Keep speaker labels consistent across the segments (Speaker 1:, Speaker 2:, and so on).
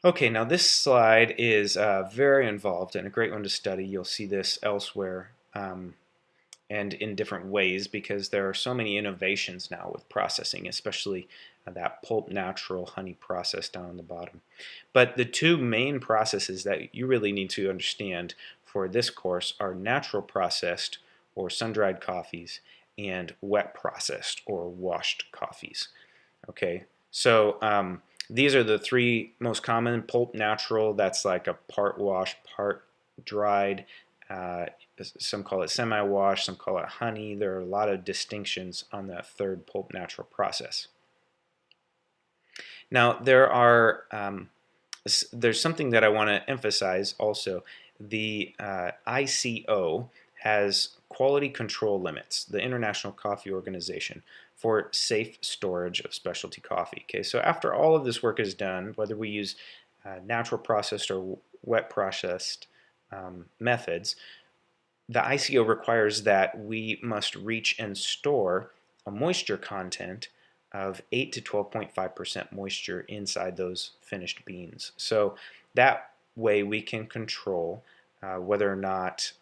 Speaker 1: Okay, now this slide is very involved and a great one to study. You'll see this elsewhere and in different ways because there are so many innovations now with processing, especially that pulp natural honey process down on the bottom. But the two main processes that you really need to understand for this course are natural processed or sun-dried coffees and wet processed or washed coffees. Okay, so these are the three most common. Pulp natural, that's like a part wash, part dried. Uh, some call it semi-wash, some call it honey. There are a lot of distinctions on that third pulp natural process. Now there's something that I want to emphasize also. The ICO has quality control limits, the International Coffee Organization, for safe storage of specialty coffee. Okay, so after all of this work is done, whether we use natural processed or wet processed methods, the ICO requires that we must reach and store a moisture content of 8 to 12.5% moisture inside those finished beans. So that way we can control whether or not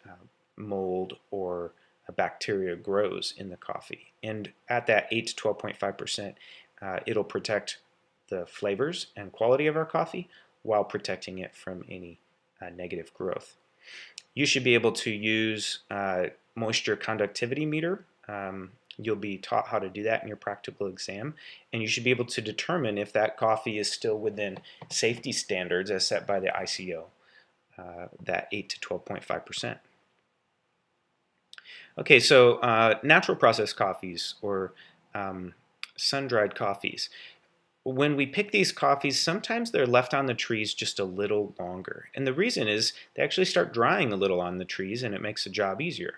Speaker 1: mold or a bacteria grows in the coffee. And at that 8 to 12.5%, it'll protect the flavors and quality of our coffee while protecting it from any negative growth. You should be able to use moisture conductivity meter. You'll be taught how to do that in your practical exam, and you should be able to determine if that coffee is still within safety standards as set by the ICO, that 8 to 12.5%. Okay, so natural processed coffees or sun-dried coffees. When we pick these coffees, sometimes they're left on the trees just a little longer. And the reason is they actually start drying a little on the trees and it makes the job easier.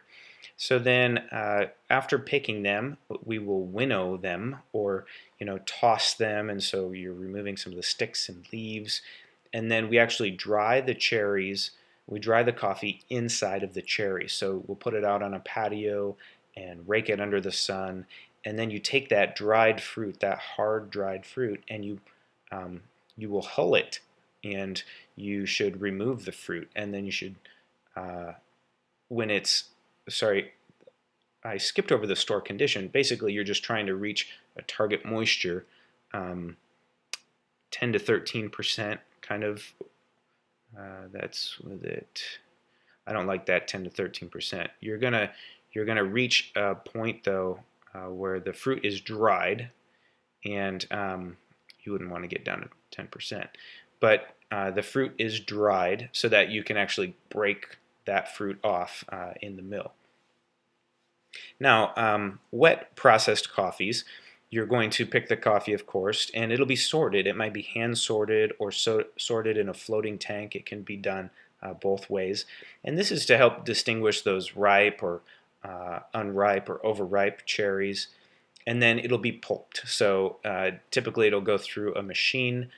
Speaker 1: So then after picking them, we will winnow them or toss them, and so you're removing some of the sticks and leaves. And then we actually dry the cherries. We dry the coffee inside of the cherry. So we'll put it out on a patio and rake it under the sun. And then you take that dried fruit, that hard dried fruit, and you will hull it, and you should remove the fruit. And then you should, when it's, sorry, I skipped over the store condition. Basically, you're just trying to reach a target moisture, 10 to 13% kind of. That's with it. I don't like that 10 to 13%. You're gonna reach a point though where the fruit is dried, and you wouldn't want to get down to 10%. But the fruit is dried so that you can actually break that fruit off in the mill. Now, wet processed coffees, you're going to pick the coffee, of course, and it'll be sorted. It might be hand sorted or sorted in a floating tank. It can be done both ways. And this is to help distinguish those ripe or unripe or overripe cherries. And then it'll be pulped. So typically it'll go through a machine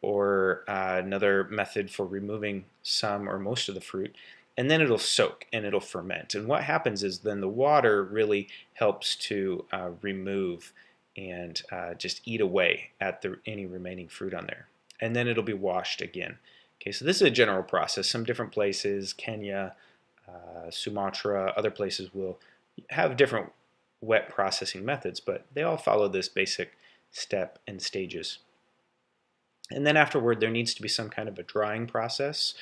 Speaker 1: or another method for removing some or most of the fruit. And then it'll soak and it'll ferment. And what happens is then the water really helps to remove and just eat away at any remaining fruit on there. And then it'll be washed again. Okay, so this is a general process. Some different places, Kenya, Sumatra, other places will have different wet processing methods, but they all follow this basic step and stages. And then afterward, there needs to be some kind of a drying process,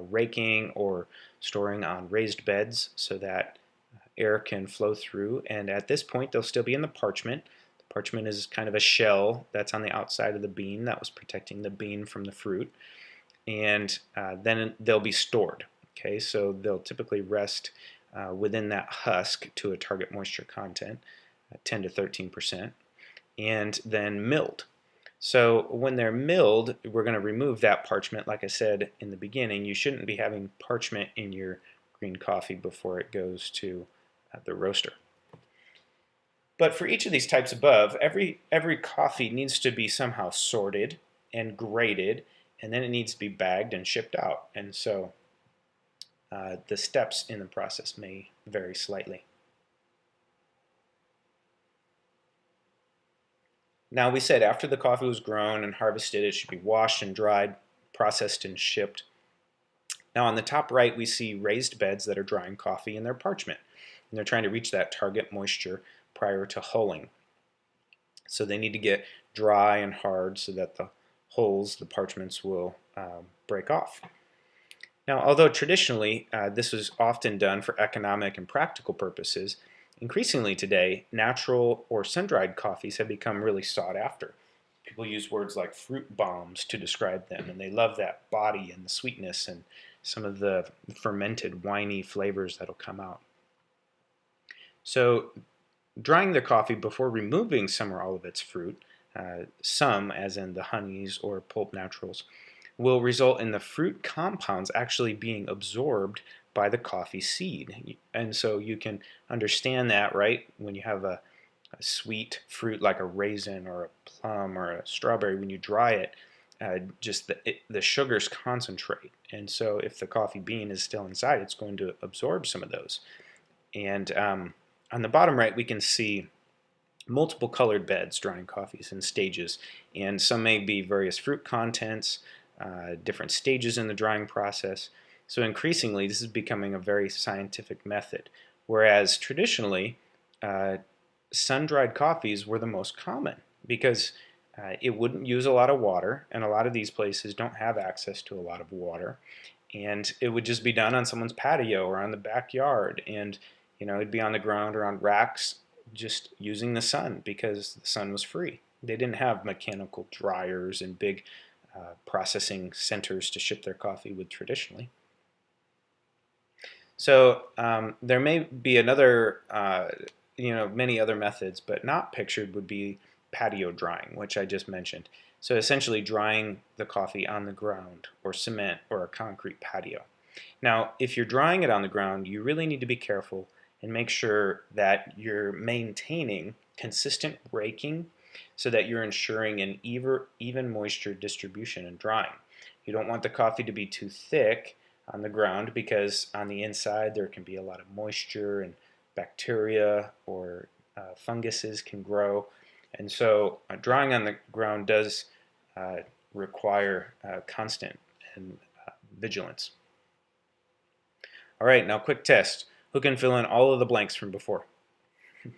Speaker 1: raking or storing on raised beds so that air can flow through. And at this point, they'll still be in the parchment. The parchment is kind of a shell that's on the outside of the bean that was protecting the bean from the fruit. And then they'll be stored. Okay, so they'll typically rest within that husk to a target moisture content, 10 to 13%, and then milled. So when they're milled, we're going to remove that parchment. Like I said in the beginning, you shouldn't be having parchment in your green coffee before it goes to the roaster. But for each of these types above, every coffee needs to be somehow sorted and graded, and then it needs to be bagged and shipped out. And so the steps in the process may vary slightly. Now we said after the coffee was grown and harvested, it should be washed and dried, processed and shipped. Now on the top right we see raised beds that are drying coffee in their parchment. And they're trying to reach that target moisture prior to hulling. So they need to get dry and hard so that the hulls, the parchments, will break off. Now, although traditionally this was often done for economic and practical purposes, increasingly today, natural or sun-dried coffees have become really sought after. People use words like fruit bombs to describe them, and they love that body and the sweetness and some of the fermented, winey flavors that'll come out. So, drying the coffee before removing some or all of its fruit, some, as in the honeys or pulp naturals, will result in the fruit compounds actually being absorbed by the coffee seed. And so you can understand that, right? When you have a sweet fruit like a raisin or a plum or a strawberry, when you dry it, just the sugars concentrate. And so if the coffee bean is still inside, it's going to absorb some of those. And on the bottom right, we can see multiple colored beds drying coffees in stages. And some may be various fruit contents, different stages in the drying process. So increasingly, this is becoming a very scientific method, whereas traditionally, sun-dried coffees were the most common because it wouldn't use a lot of water, and a lot of these places don't have access to a lot of water, and it would just be done on someone's patio or on the backyard, and it'd be on the ground or on racks just using the sun because the sun was free. They didn't have mechanical dryers and big processing centers to ship their coffee with traditionally. So there may be another, many other methods, but not pictured would be patio drying, which I just mentioned. So essentially drying the coffee on the ground or cement or a concrete patio. Now, if you're drying it on the ground, you really need to be careful and make sure that you're maintaining consistent raking so that you're ensuring an even moisture distribution and drying. You don't want the coffee to be too thick on the ground because on the inside there can be a lot of moisture and bacteria or funguses can grow. And so drying on the ground does require constant and vigilance. All right, now quick test. Who can fill in all of the blanks from before?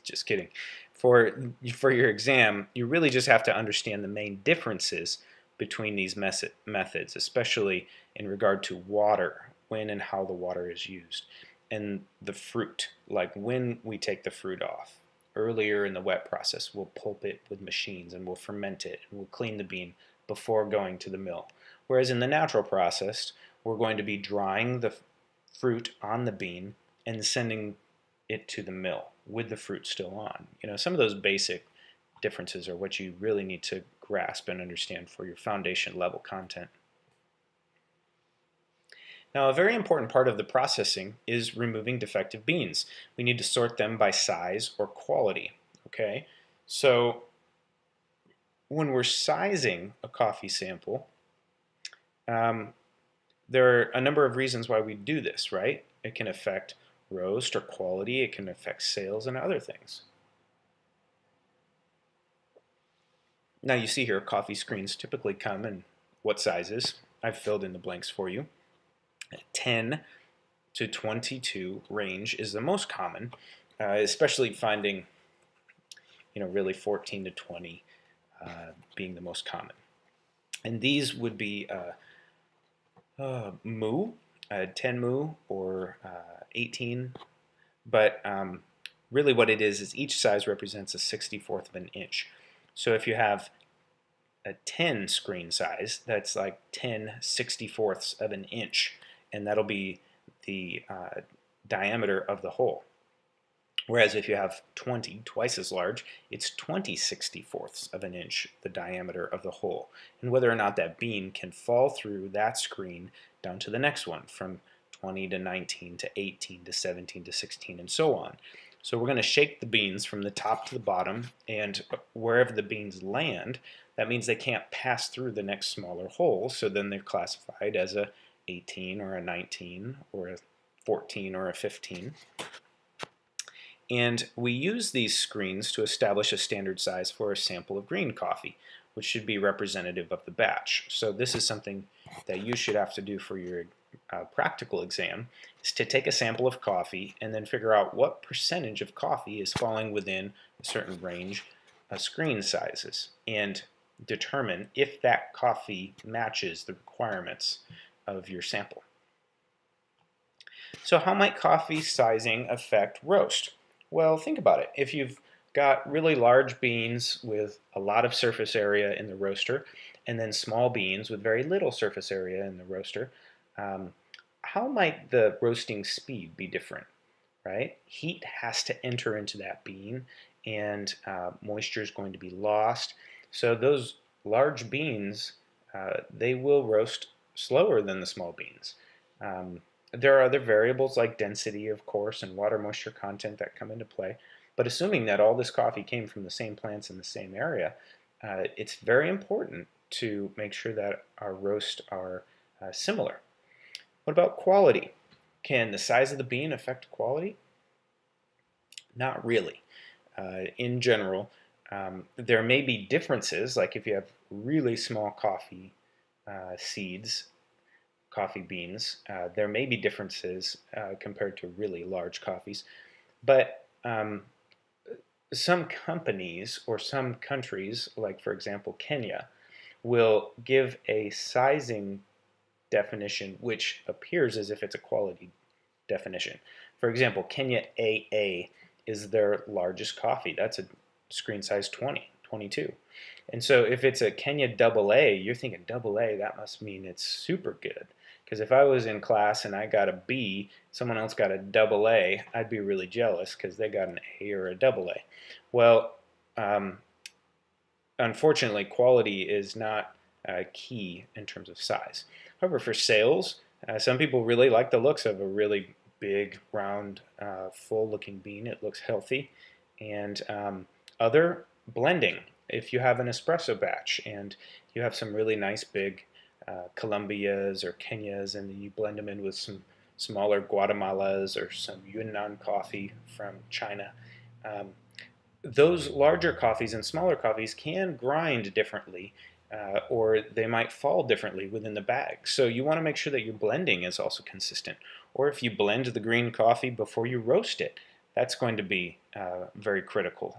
Speaker 1: Just kidding. For your exam, you really just have to understand the main differences between these methods, especially in regard to water, when and how the water is used, and the fruit, like when we take the fruit off. Earlier in the wet process, we'll pulp it with machines and we'll ferment it and we'll clean the bean before going to the mill. Whereas in the natural process, we're going to be drying the fruit on the bean and sending it to the mill with the fruit still on. Some of those basic differences are what you really need to grasp and understand for your foundation level content. Now, a very important part of the processing is removing defective beans. We need to sort them by size or quality. Okay, so when we're sizing a coffee sample, there are a number of reasons why we do this, right? It can affect roast or quality, it can affect sales and other things. Now you see here coffee screens typically come in what sizes. I've filled in the blanks for you. 10 to 22 range is the most common, especially finding really 14 to 20 being the most common. And these would be mu, 10 mu or 18, but really what it is each size represents a 64th of an inch. So if you have a 10 screen size, that's like 10 64ths of an inch, and that'll be the diameter of the hole. Whereas if you have 20, twice as large, it's 20 64ths of an inch, the diameter of the hole. And whether or not that bean can fall through that screen down to the next one, from 20 to 19 to 18 to 17 to 16 and so on. So we're going to shake the beans from the top to the bottom, and wherever the beans land, that means they can't pass through the next smaller hole, so then they're classified as a 18 or a 19 or a 14 or a 15. And we use these screens to establish a standard size for a sample of green coffee, which should be representative of the batch. So this is something that you should have to do for your practical exam, is to take a sample of coffee and then figure out what percentage of coffee is falling within a certain range of screen sizes and determine if that coffee matches the requirements of your sample. So how might coffee sizing affect roast? Well, think about it. If you've got really large beans with a lot of surface area in the roaster, and then small beans with very little surface area in the roaster, how might the roasting speed be different, right? Heat has to enter into that bean, and moisture is going to be lost. So those large beans, they will roast slower than the small beans. There are other variables like density, of course, and water moisture content that come into play. But assuming that all this coffee came from the same plants in the same area, it's very important to make sure that our roasts are similar. What about quality? Can the size of the bean affect quality? Not really. In general, there may be differences, like if you have really small coffee seeds, coffee beans, there may be differences compared to really large coffees, but some companies or some countries, like for example Kenya, will give a sizing definition which appears as if it's a quality definition. For example, Kenya AA is their largest coffee. That's a screen size 20, 22. And so if it's a Kenya AA, you're thinking AA, that must mean it's super good. Because if I was in class and I got a B, someone else got a AA, I'd be really jealous because they got an A or a AA. Well, unfortunately, quality is not key in terms of size. However, for sales, some people really like the looks of a really big, round, full-looking bean. It looks healthy. And other blending. If you have an espresso batch and you have some really nice big Colombias or Kenyas, and you blend them in with some smaller Guatemalas or some Yunnan coffee from China, those larger coffees and smaller coffees can grind differently, or they might fall differently within the bag. So you want to make sure that your blending is also consistent. Or if you blend the green coffee before you roast it, that's going to be very critical